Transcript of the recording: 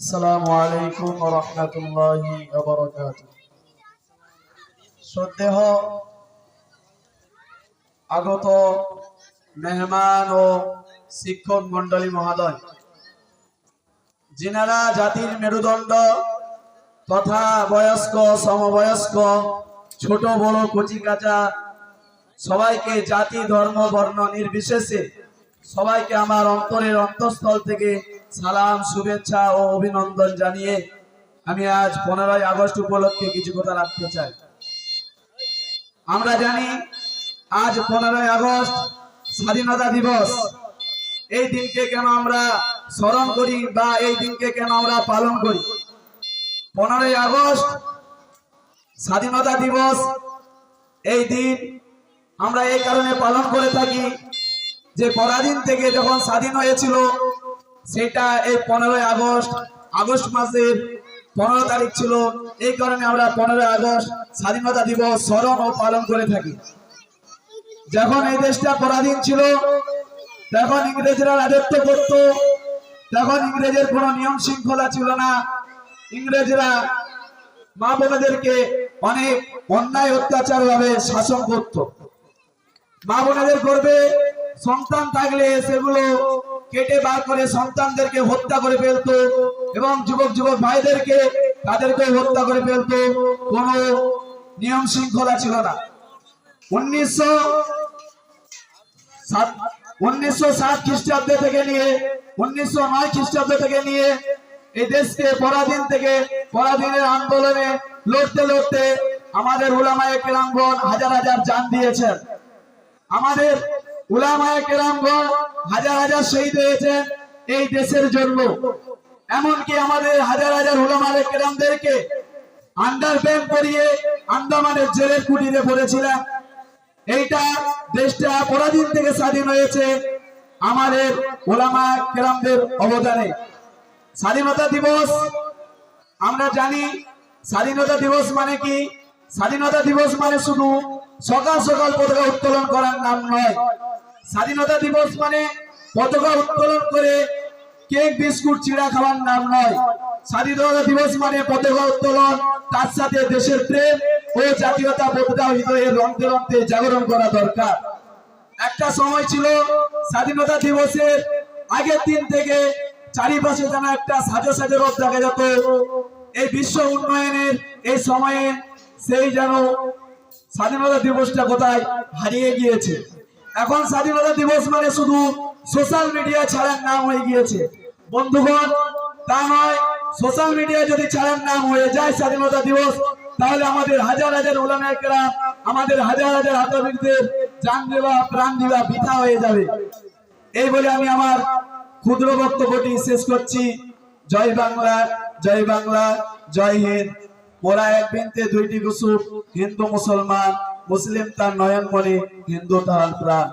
আসসালামু আলাইকুম ওয়া রাহমাতুল্লাহি ওয়া বারাকাতুহু। শ্রদ্ধেয় আগত মেহমান ও শিক্ষক মণ্ডলী মহোদয়, যিনারা জাতির মেরুদণ্ড তথা বয়স্ক সমবয়স্ক ছোট বড় কচিকাঁচা সবাইকে জাতি ধর্ম বর্ণ নির্বিশেষে সবাইকে আমার অন্তরের অন্তঃস্থল থেকে সালাম শুভেচ্ছা ও অভিনন্দন জানিয়ে আমি আজ 15ই আগস্ট উপলক্ষে কিছু কথা রাখতে চাই। আমরা জানি আজ 15ই আগস্ট স্বাধীনতা দিবস। এই দিনকে কেন আমরা স্মরণ করি বা এই দিনকে কেন আমরা পালন করি? 15ই আগস্ট স্বাধীনতা দিবস, এই দিন আমরা এই কারণে পালন করে থাকি যে পরাধীন থেকে যখন স্বাধীন হয়েছিল সেটা এই 15ই আগস্ট মাসের 15 তারিখ ছিল। এই কারণে আমরা 15ই আগস্ট স্বাধীনতা দিবস স্মরণ ও পালন করে থাকি। যখন এই দেশটা পরাধীন ছিল তখন ইংরেজরা রাজত্ব করত, তখন ইংরেজের কোনো নিয়ম শৃঙ্খলা ছিল না। ইংরেজরা মা বোনেদেরকে অনেক অন্যায় অত্যাচার ভাবে শাসন করত। মা বোনেদের গর্ভে সন্তান থাকলে সেগুলো কেটে বার করে সন্তানদেরকে হত্যা করে ফেলতো এবং যুবক ভাইদেরকে তাদেরকে হত্যা করে ফেলতো। কোনো নিয়ম শৃঙ্খলা ছিল না। 1907 খ্রিস্টাব্দ থেকে নিয়ে 1909 খ্রিস্টাব্দ থেকে নিয়ে এই দেশকে পরাধীনের আন্দোলনে লড়তে লড়তে আমাদের উলামায়ে কেরামগণ হাজার হাজার জান দিয়েছেন। আমাদের উলামায়ে কেরামগণ হাজার হাজার শহীদ হয়েছেন এই দেশের জন্য। এমনকি আমাদের হাজার হাজার উলামায়ে কেরামদেরকে আন্ডারপ্যান্ট পরিয়ে আন্দামানের জেলের কুটিরে পড়েছিলেন। এইটা দেশটা পরাধীন থেকে স্বাধীন হয়েছে আমাদের উলামায়ে কেরামদের অবদানে। স্বাধীনতা দিবস আমরা জানি, স্বাধীনতা দিবস মানে কি? স্বাধীনতা দিবস মানে শুধু সকাল সকাল পতাকা উত্তোলন করার নাম নয়। স্বাধীনতা দিবস মানে পতাকা উত্তোলন করে কেক বিস্কুট চিড়া খাওয়ার নাম নয়। স্বাধীনতা দিবস মানে পতাকা উত্তোলন, তার সাথে দেশের প্রেম ও জাতীয়তা বোধটা হৃদয়ের রন্ধ্রে রন্ধ্রে জাগরণ করা দরকার। একটা সময় ছিল স্বাধীনতা দিবসের আগের দিন থেকে চারিপাশে যেন একটা সাজো সাজো রোদ দেখা যেত। এই বিশ্ব উন্নয়নের এই সময়ে সেই যেন স্বাধীনতা দিবসটা কোথায় হারিয়ে গিয়েছে। এখন স্বাধীনতা দিবস মানে শুধু সোশ্যাল মিডিয়া ছাড়ার নাম হয়ে গিয়েছে। বন্ধুগণ, তা নয়। সোশ্যাল মিডিয়া যদি ছাড়ার নাম হয়ে যায় স্বাধীনতা দিবস, তাহলে আমাদের হাজার হাজার উলামায়ে কেরাম, আমাদের হাজার হাজার আকাবিরদের জান দেওয়া প্রাণ দেওয়া বৃথা হয়ে যাবে। এই বলে আমি আমার ক্ষুদ্র বক্তব্যটি শেষ করছি। জয় বাংলা, জয় বাংলা, জয় হিন্দ। মোরা এক বিনতে দুইটি কুসুম, হিন্দু মুসলমান, মুসলিম তার নয়ন মনে, হিন্দু তার প্রাণ।